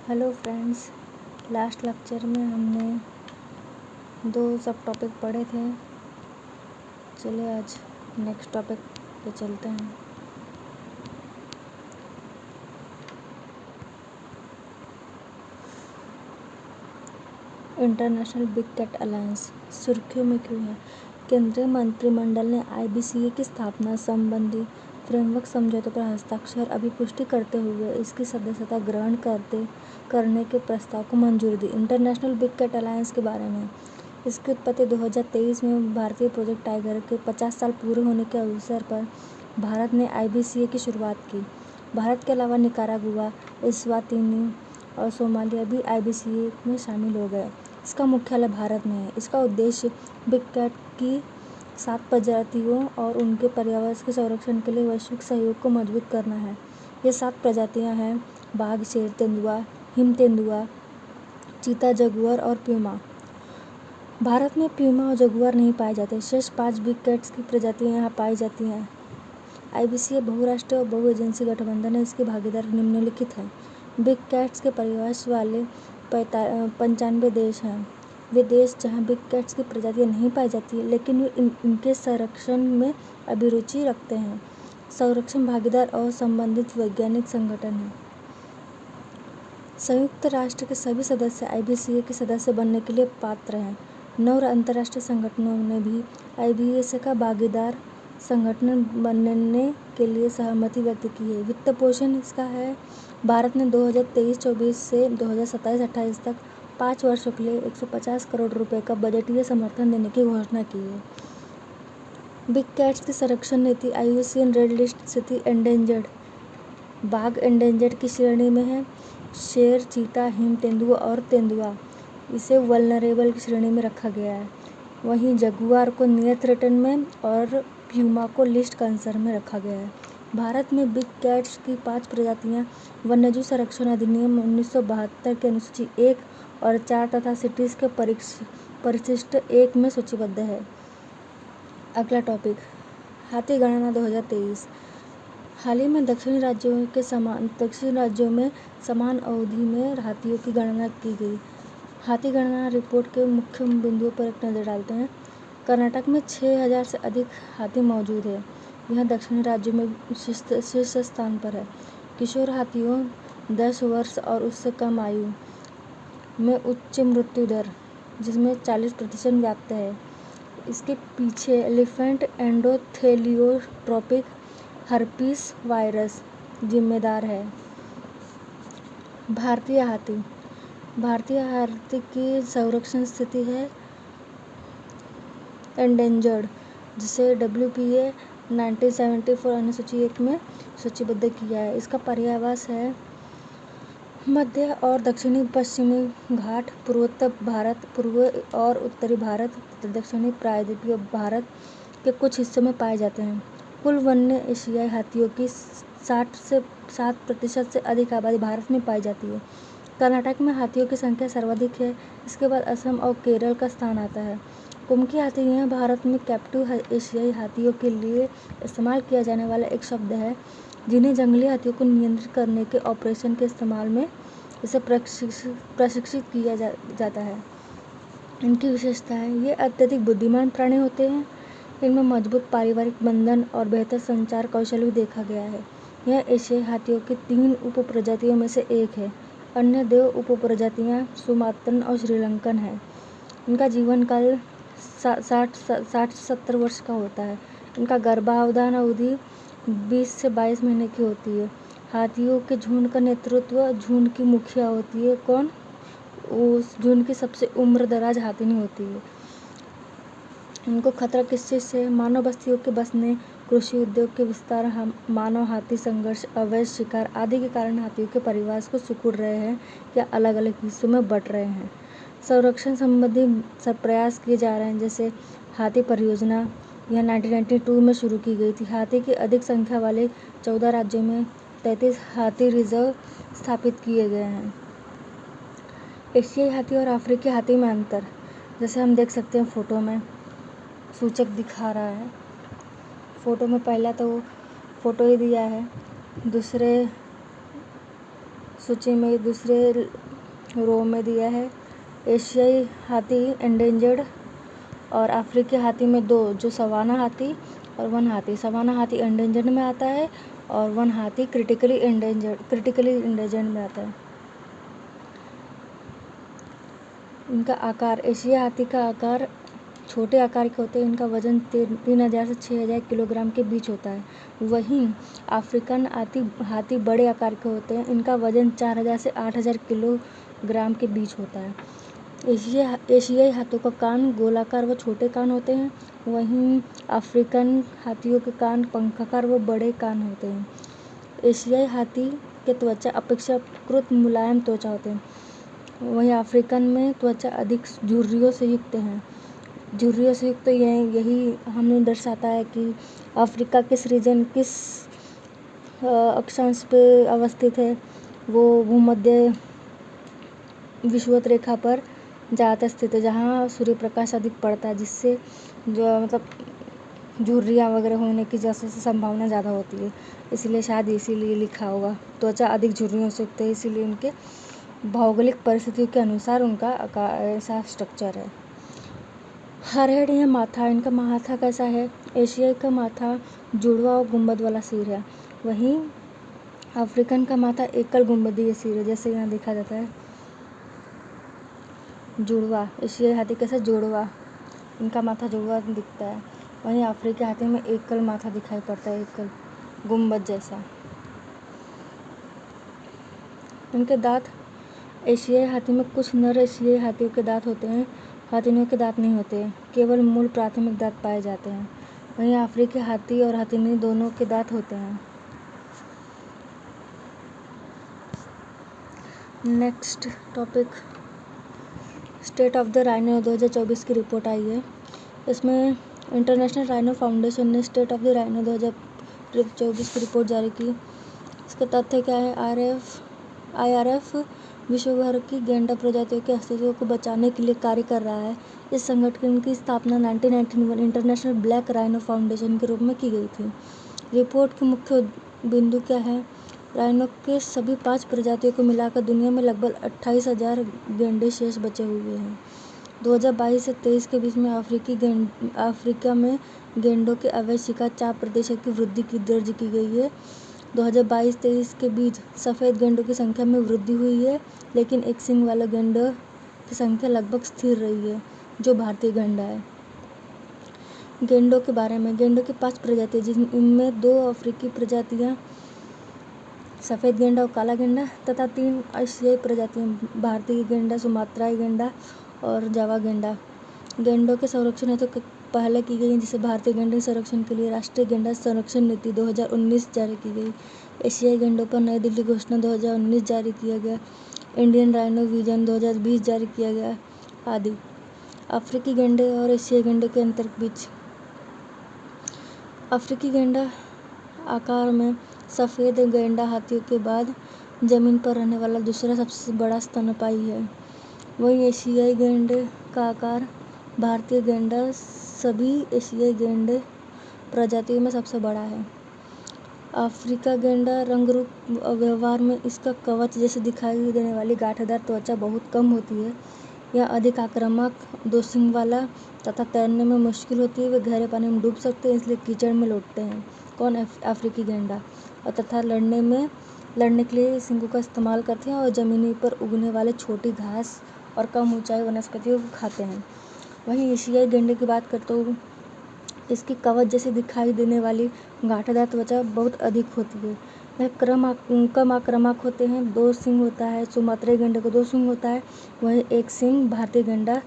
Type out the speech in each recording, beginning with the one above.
Hello friends, last lecture में हमने 2 सब टॉपिक पढ़े थे। चलिए आज नेक्स्ट टॉपिक पे चलते हैं। इंटरनेशनल बिग कैट अलायंस सुर्खियों में क्यों है? केंद्रीय मंत्रिमंडल ने IBCA की स्थापना संबंधी फ्रेमवर्क समझौते पर हस्ताक्षर अभिपुष्टि करते हुए इसकी सदस्यता ग्रहण करने के प्रस्ताव को मंजूरी दी। इंटरनेशनल बिग कैट अलायंस के बारे में। इसकी उत्पत्ति 2023 में भारतीय प्रोजेक्ट टाइगर के 50 साल पूरे होने के अवसर पर भारत ने IBCA की शुरुआत की। भारत के अलावा निकारागुआ, एस्वातिनी और सोमालिया भी IBCA में शामिल हो गए। इसका मुख्यालय भारत में है। इसका उद्देश्य बिग कैट की 7 प्रजातियों और उनके पर्यावरण के संरक्षण के लिए वैश्विक सहयोग को मजबूत करना है। ये 7 प्रजातियां हैं: बाघ, शेर, तेंदुआ, हिम तेंदुआ, चीता, जगुआर और प्यूमा। भारत में प्यूमा और जगुआर नहीं पाए जाते। शेष 5 बिग कैट्स की प्रजातियां यहाँ पाई जाती हैं। IBCA बहुराष्ट्रीय और बहु-एजेंसी गठबंधन है। इसकी भागीदारी निम्नलिखित हैं। बिग कैट्स के परिवेश वाले 95 देश हैं। वे देश जहाँ बिग कैट्स की प्रजातियाँ नहीं पाई जाती लेकिन वे इनके संरक्षण में अभिरुचि रखते हैं। संरक्षण भागीदार और संबंधित वैज्ञानिक संगठन हैं। संयुक्त राष्ट्र के सभी सदस्य IBCA के सदस्य बनने के लिए पात्र हैं। 9 अंतर्राष्ट्रीय संगठनों ने भी IBCA का भागीदार संगठन बनने के लिए सहमति व्यक्त की है। वित्त पोषण इसका है। भारत ने 2023-24 से 2027-28 तक 5 वर्षों के लिए 150 करोड़ रुपए का बजटीय समर्थन देने की घोषणा की है। बिग कैट्स की संरक्षण नीति IUCN रेड लिस्ट स्थिति एंडेंजर्ड। बाघ एंडेंजर्ड की श्रेणी में है। शेर, चीता, हिम तेंदुआ और तेंदुआ इसे वल्नरेबल की श्रेणी में रखा गया है। वहीं जगुआर को नियर थ्रेटन में और प्यूमा को लिस्ट कंसर्न में रखा गया है। भारत में बिग कैट्स की 5 प्रजातियां वन्यजीव संरक्षण अधिनियम 1972 के अनुसूची 1 और 4 तथा सिटीज के परिशिष्ट 1 में सूचीबद्ध है। अगला टॉपिक, हाथी गणना 2023। हाल ही में दक्षिणी राज्यों में समान अवधि में हाथियों की गणना की गई। हाथी गणना रिपोर्ट के मुख्य बिंदुओं पर एक नज़र डालते हैं। कर्नाटक में 6000 से अधिक हाथी मौजूद है। यह दक्षिणी राज्यों में शीर्ष स्थान पर है। किशोर हाथियों 10 वर्ष और उससे कम आयु में उच्च मृत्यु दर, जिसमें 40% व्याप्त है। इसके पीछे एलिफेंट एंडोथेलियोट्रोपिक हर्पीस वायरस जिम्मेदार है। भारतीय हाथी की संरक्षण स्थिति है एंडेंजर्ड, जिसे WPA 1974 अनुसूची 1 में सूचीबद्ध किया है। इसका पर्यायवास है मध्य और दक्षिणी पश्चिमी घाट, पूर्वोत्तर भारत, पूर्व और उत्तरी भारत तथा दक्षिणी प्रायद्वीपीय भारत के कुछ हिस्सों में पाए जाते हैं। कुल वन्य एशियाई हाथियों की 7% से अधिक आबादी भारत में पाई जाती है। कर्नाटक में हाथियों की संख्या सर्वाधिक है। इसके बाद असम और केरल का स्थान आता है। कुमकी हाथी यह भारत में कैप्टिव एशियाई हाथियों के लिए इस्तेमाल किया जाने वाला एक शब्द है, जिन्हें जंगली हाथियों को नियंत्रित करने के ऑपरेशन के इस्तेमाल में इसे प्रशिक्षित किया जाता है। इनकी विशेषताएं: ये अत्यधिक बुद्धिमान प्राणी होते हैं। इनमें मजबूत पारिवारिक बंधन और बेहतर संचार कौशल भी देखा गया है। यह एशियाई हाथियों की 3 उपप्रजातियों में से एक है। अन्य 2 उपप्रजातियां सुमात्रन और श्रीलंकन हैं। इनका जीवन काल 60 से 70 वर्ष का होता है। इनका गर्भाधान अवधि 20 से 22 महीने की होती है। हाथियों के झुंड का नेतृत्व झुंड की मुखिया होती है। कौन? उस झुंड की सबसे उम्रदराज हाथिनी होती है। इनको खतरा किस चीज़ से? मानव बस्तियों के बसने, कृषि उद्योग के विस्तार, मानव हाथी संघर्ष, अवैध शिकार आदि के कारण हाथियों के परिवार को सिकुड़ रहे हैं या अलग अलग हिस्सों में बंट रहे हैं। संरक्षण संबंधी प्रयास किए जा रहे हैं, जैसे हाथी परियोजना, यह 1992 में शुरू की गई थी। हाथी की अधिक संख्या वाले 14 राज्यों में 33 हाथी रिजर्व स्थापित किए गए हैं। एशियाई हाथी और अफ्रीकी हाथी में अंतर, जैसे हम देख सकते हैं फोटो में सूचक दिखा रहा है। फोटो में पहला तो फोटो ही दिया है, दूसरे सूची में दूसरे रो में दिया है। एशियाई हाथी एंडेंजर्ड और अफ्रीकी हाथी में 2, जो सवाना हाथी और वन हाथी। सवाना हाथी एंडेंजर्ड में आता है और वन हाथी क्रिटिकली एंडेंजर्ड में आता है। इनका आकार, एशियाई हाथी का आकार छोटे आकार के होते हैं। इनका वजन 3000 से 6000 किलोग्राम के बीच होता है। वहीं अफ्रीकन हाथी बड़े आकार के होते हैं। इनका वजन 4000 से 8000 किलोग्राम के बीच होता है। एशियाई हाथियों का कान गोलाकार व छोटे कान होते हैं। वहीं अफ्रीकन हाथियों के कान पंखाकार व बड़े कान होते हैं। एशियाई हाथी के त्वचा अपेक्षाकृत मुलायम त्वचा होते हैं। वहीं अफ्रीकन में त्वचा अधिक झुर्रियों से युक्त है। झुर्रियों से युक्त यही हमें दर्शाता है कि अफ्रीका किस रीजन, किस अक्षांश पे अवस्थित है। वो भूमध्य विषुवत रेखा पर ज़्यादा स्थित है, जहाँ सूर्य प्रकाश अधिक पड़ता है, जिससे जो मतलब झुर्रियाँ वगैरह होने की जैसे संभावना ज़्यादा होती है। इसलिए शायद इसीलिए लिखा होगा त्वचा अधिक झुर्रियों से युक्त है, इसीलिए उनके भौगोलिक परिस्थितियों के अनुसार उनका ऐसा स्ट्रक्चर है। हरहेड या माथा, इनका माथा कैसा है? एशियाई का माथा जुड़वा और गुंबद वाला सिर है। वहीं अफ्रीकन का माथा एकल गुंबदीय सिर है, जैसे यहाँ देखा जाता है। जुड़वा, एशियाई हाथी कैसा? जुड़वा, इनका माथा जुड़वा दिखता है। वहीं अफ्रीकी हाथी में एकल माथा दिखाई पड़ता है, एकल गुंबद जैसा। इनके दांत, एशियाई हाथी में कुछ नर एशियाई हाथियों के दांत होते हैं, हथिनियों के दांत नहीं होते हैं। केवल मूल प्राथमिक दांत पाए जाते हैं। वहीं अफ्रीकी हाथी और हथिनी दोनों के दांत होते हैं। Next topic, state of the rhino 2024 की रिपोर्ट आई है। इसमें इंटरनेशनल राइनो फाउंडेशन ने स्टेट ऑफ द राइनो 2024 की रिपोर्ट जारी की। इसका तथ्य क्या है? IRF विश्व भर की गैंडा प्रजातियों के अस्तित्व को बचाने के लिए कार्य कर रहा है। इस संगठन की स्थापना 1991 इंटरनेशनल ब्लैक राइनो फाउंडेशन के रूप में की गई थी। रिपोर्ट के मुख्य बिंदु क्या है? राइनो के सभी 5 प्रजातियों को मिलाकर दुनिया में लगभग 28,000 गैंडे शेष बचे हुए हैं। 2022 से 23 के बीच में अफ्रीका में गैंडों के अवैध शिकार 4% की वृद्धि की दर्ज की गई है। 2022-23 के बीच सफ़ेद गैंडों की संख्या में वृद्धि हुई है, लेकिन एक सींग वाले गैंडों की संख्या लगभग स्थिर रही है, जो भारतीय गैंडा है। गैंडों के बारे में, गैंडों की 5 प्रजातियाँ, जिनमें 2 अफ्रीकी प्रजातियाँ सफ़ेद गैंडा और काला गैंडा तथा 3 एशियाई प्रजातियाँ भारतीय गैंडा, सुमात्राई गैंडा और जावा गैंडा। गैंडों के संरक्षण हेतु पहले की गई, जिसे भारतीय गैंडे संरक्षण के लिए राष्ट्रीय गैंडा संरक्षण नीति 2019 जारी की गई। एशियाई गैंडों पर नई दिल्ली घोषणा 2019 जारी किया गया। इंडियन राइनो विजन 2020 जारी किया गया आदि। अफ्रीकी गैंडे और एशियाई गैंडे के अंतर बीच, अफ्रीकी गैंडा आकार में सफ़ेद गैंडा हाथियों के बाद जमीन पर रहने वाला दूसरा सबसे बड़ा स्तनपायी है। वहीं एशियाई गैंडे का आकार भारतीय गैंडा सभी एशियाई गैंडे प्रजातियों में सबसे बड़ा है। अफ्रीका गैंडा रंग रूप व्यवहार में इसका कवच जैसे दिखाई देने वाली गांठदार त्वचा बहुत कम होती है। यह अधिक आक्रामक, 2 सींग वाला तथा तैरने में मुश्किल होती है। वे गहरे पानी में डूब सकते हैं, इसलिए कीचड़ में लौटते हैं। कौन? अफ्रीकी गैंडा। और तथा लड़ने के लिए सींगों का इस्तेमाल करते हैं और ज़मीनी पर उगने वाले छोटी घास और कम ऊंचाई वनस्पतियों को खाते हैं। वहीं एशियाई गैंडे की बात करते हुए इसकी कवच जैसे दिखाई देने वाली गांठदार त्वचा बहुत अधिक होती है। वह कम आक्रामक होते हैं। 2 सींग होता है। सुमात्राई गैंडे को 2 सींग होता है। वहीं 1 सींग भारतीय गैंडा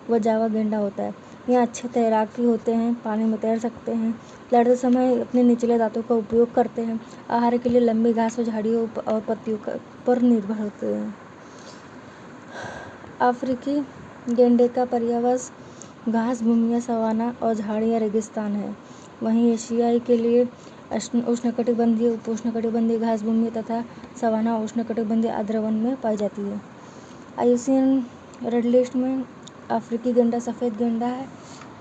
व जावा गैंडा होता है। यह अच्छे तैराकी होते हैं, पानी में तैर सकते हैं, लड़ते समय अपने निचले दांतों का उपयोग करते हैं, आहार के लिए लंबी घास और झाड़ियों और पत्तियों पर निर्भर होते हैं। अफ्रीकी गैंडे का पर्यावरण घास भूमियाँ, सवाना और झाड़ियाँ रेगिस्तान है। वहीं एशियाई के लिए उष्णकटिबंधीय, उपोष्णकटिबंधीय घास भूमि तथा सवाना उष्णकटिबंधीय आर्द्र वन में पाई जाती है। IUCN रेड लिस्ट में अफ्रीकी गैंडा सफ़ेद गैंडा है,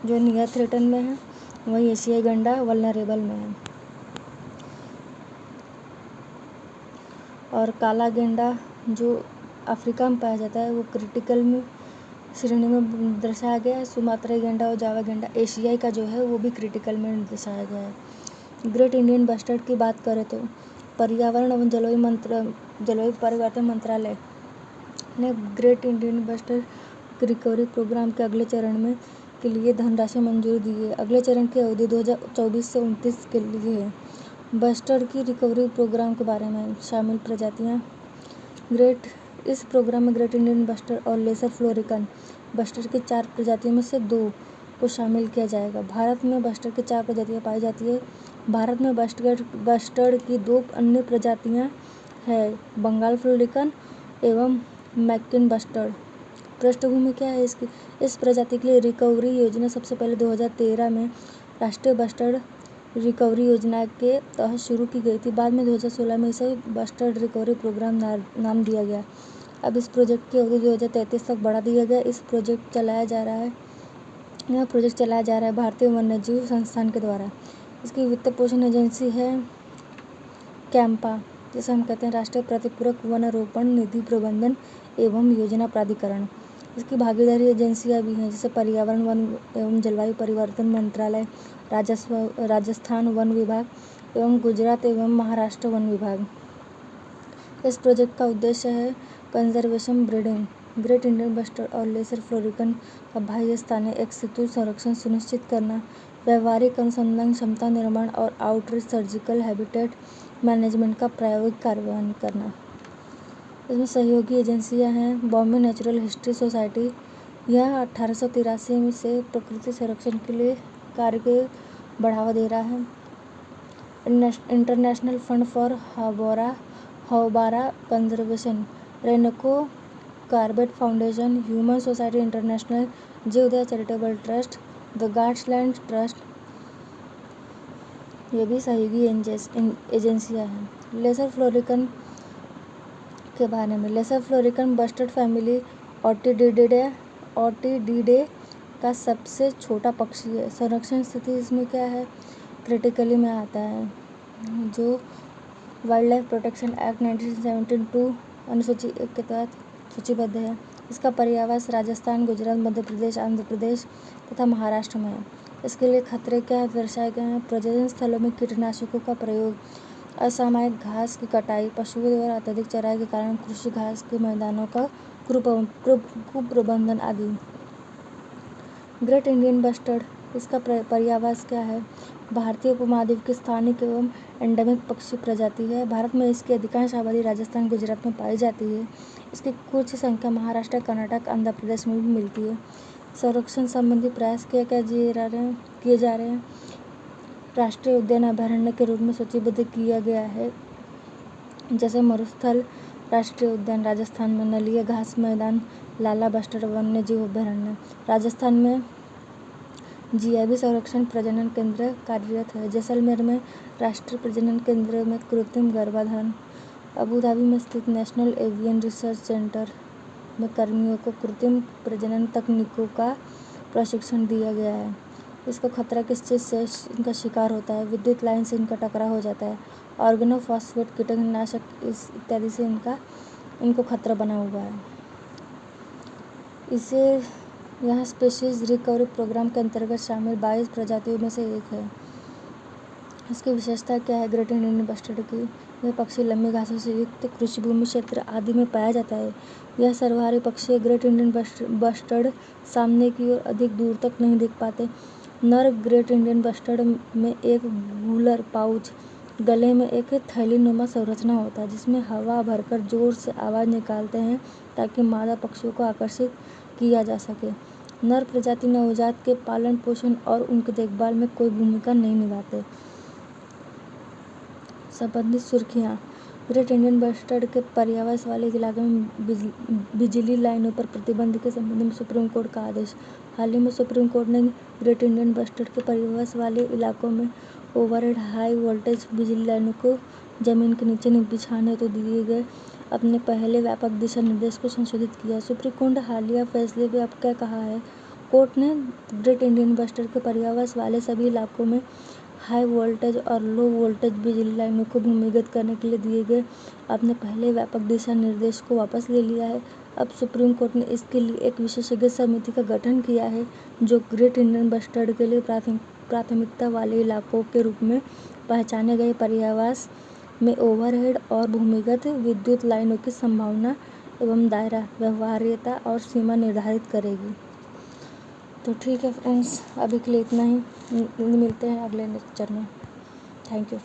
जो नियर थ्रेटन में है। वहीं एशियाई गैंडा वल्नरेबल में है। और काला गैंडा जो अफ्रीका में पाया जाता है वो क्रिटिकल में श्रेणी में दर्शाया गया है। सुमात्रा गैंडा और जावा गैंडा एशियाई का जो है वो भी क्रिटिकल में दर्शाया गया है। ग्रेट इंडियन बस्टर्ड की बात करें तो पर्यावरण एवं जलवायु परिवर्तन मंत्रालय ने great Indian bustard recovery programme के अगले चरण में के लिए धनराशि मंजूरी दी है। अगले चरण की अवधि 2024 से 29 के लिए है। बस्टर्ड की रिकवरी प्रोग्राम के बारे में शामिल प्रजातियां इस प्रोग्राम में ग्रेट इंडियन बस्टर्ड और लेसर फ्लोरिकन बस्टर्ड की 4 प्रजातियों में से 2 को शामिल किया जाएगा। भारत में बस्टर्ड की 4 प्रजातियां पाई जाती है। भारत में बस्टर्ड की 2 अन्य प्रजातियां हैं, बंगाल फ्लोरिकन एवं मैक्किन बस्टर्ड। पृष्ठभूमि क्या है इसकी? इस प्रजाति के लिए रिकवरी योजना सबसे पहले 2013 में राष्ट्रीय बस्टर्ड रिकवरी योजना के तहत शुरू की गई थी। बाद में 2016 में इसे बस्टर्ड रिकवरी प्रोग्राम नाम दिया गया। अब इस प्रोजेक्ट की अवधि 2033 तक बढ़ा दिया गया। यह प्रोजेक्ट चलाया जा रहा है भारतीय वन्यजीव संस्थान के द्वारा। इसकी वित्त पोषण एजेंसी है कैंपा, जिसे हम कहते हैं राष्ट्रीय प्रतिपूरक वनारोपण निधि प्रबंधन एवं योजना प्राधिकरण। इसकी भागीदारी एजेंसियां भी हैं, जैसे पर्यावरण वन एवं जलवायु परिवर्तन मंत्रालय, राजस्थान वन विभाग एवं गुजरात एवं महाराष्ट्र वन विभाग। इस प्रोजेक्ट का उद्देश्य है conservation breeding, great Indian bustard और लेसर फ्लोरिकन का बाह्य स्थानीय एक सितु संरक्षण सुनिश्चित करना, व्यावहारिक अनुसंधान क्षमता निर्माण और आउटरीच सर्जिकल हैबिटेट मैनेजमेंट का प्रायोगिक कार्यान्वयन करना। इसमें सहयोगी एजेंसियां हैं बॉम्बे नेचुरल हिस्ट्री सोसाइटी, यह 1883 से प्रकृति संरक्षण के लिए कार्य को बढ़ावा दे रहा है। International fund for houbara conservation, रेनको Corbett foundation, humane society international, Jivdaya charitable trust, the Gardland trust, ये भी सहयोगी एजेंसियां हैं। लेसर फ्लोरिकन के बारे में, लेसर फ्लोरिकन बस्टर्ड फैमिली ऑटिडिडे का सबसे छोटा पक्षी है। संरक्षण स्थिति इसमें क्या है? क्रिटिकली में आता है, जो वाइल्ड लाइफ प्रोटेक्शन एक्ट 1972 अनुसूची 1 के तहत सूचीबद्ध है। इसका पर्यावास राजस्थान, गुजरात, मध्य प्रदेश, आंध्र प्रदेश तथा महाराष्ट्र में है। इसके लिए खतरे क्या दर्शाए गए हैं? प्रजनन स्थलों में कीटनाशकों का प्रयोग, असामयिक घास की कटाई, पशुओं द्वारा अत्यधिक चराई के कारण कृषि घास के मैदानों का कुप्रबंधन आदि। ग्रेट इंडियन बस्टर्ड, इसका पर्यावास क्या है? भारतीय उपमहाद्वीप की स्थानिक एवं एंडेमिक पक्षी प्रजाति है। भारत में इसकी अधिकांश आबादी राजस्थान, गुजरात में पाई जाती है। इसकी कुछ संख्या महाराष्ट्र, कर्नाटक, आंध्र प्रदेश में भी मिलती है। संरक्षण संबंधी प्रयास किए जा रहे हैं। राष्ट्रीय उद्यान अभयारण्य के रूप में सूचीबद्ध किया गया है, जैसे मरुस्थल राष्ट्रीय उद्यान राजस्थान में, नलिया घास मैदान, लाला बस्टर्ड वन्य जीव अभयारण्य। राजस्थान में जीआईबी संरक्षण प्रजनन केंद्र कार्यरत है। जैसलमेर में राष्ट्रीय प्रजनन केंद्र में कृत्रिम गर्भाधान। अबू धाबी में स्थित नेशनल एवियन रिसर्च सेंटर में कर्मियों को कृत्रिम प्रजनन तकनीकों का प्रशिक्षण दिया गया है। इसको खतरा किस चीज़ से इनका शिकार होता है? विद्युत लाइन से इनका टकराव हो जाता है। ऑर्गेनोफॉस्फेट कीटनाशक इत्यादि से इनको खतरा बना हुआ है। इसे यहाँ स्पीशीज रिकवरी प्रोग्राम के अंतर्गत शामिल 22 प्रजातियों में से एक है। इसकी विशेषता क्या है? ग्रेट इंडियन बस्टर्ड की, यह पक्षी लंबी घासों से युक्त कृषि भूमि क्षेत्र आदि में पाया जाता है। यह सर्वहारी पक्षी है। ग्रेट इंडियन बस्टर्ड सामने की ओर अधिक दूर तक नहीं दिख पाते। नर ग्रेट इंडियन बस्टर्ड में एक गूलर पाउच, गले में एक थैलीनुमा संरचना होता है, जिसमें हवा भरकर जोर से आवाज़ निकालते हैं ताकि मादा पक्षियों को आकर्षित किया जा सके। नर प्रजाति नवजात के पालन पोषण और उनकी देखभाल में कोई भूमिका नहीं निभाते। संबंधित सुर्खियाँ: ग्रेट इंडियन बस्टर्ड के पर्यावरण वाले इलाके में बिजली लाइनों पर प्रतिबंध के संबंध में सुप्रीम कोर्ट का आदेश। हाल ही में सुप्रीम कोर्ट ने ग्रेट इंडियन बस्टर्ड के पर्यावरण वाले इलाकों में ओवरहेड हाई वोल्टेज बिजली लाइनों को जमीन के नीचे नहीं बिछाने हेतु दिए गए अपने पहले व्यापक दिशा निर्देश को संशोधित किया। सुप्रीम कोर्ट हालिया फैसले में अब क्या कहा है? कोर्ट ने ग्रेट इंडियन बस्टर्ड के पर्यावरण वाले सभी इलाकों में हाई वोल्टेज और लो वोल्टेज बिजली लाइनों को भूमिगत करने के लिए दिए गए अपने पहले व्यापक दिशा निर्देश को वापस ले लिया है। अब सुप्रीम कोर्ट ने इसके लिए एक विशेषज्ञ समिति का गठन किया है जो ग्रेट इंडियन बस्टर्ड के लिए प्राथमिकता वाले इलाकों के रूप में पहचाने गए पर्यावास में ओवरहेड और भूमिगत विद्युत लाइनों की संभावना एवं दायरा, व्यवहार्यता और सीमा निर्धारित करेगी। तो ठीक है फ्रेंड्स, अभी के लिए इतना ही। मिलते हैं अगले लेक्चर में। Thank you.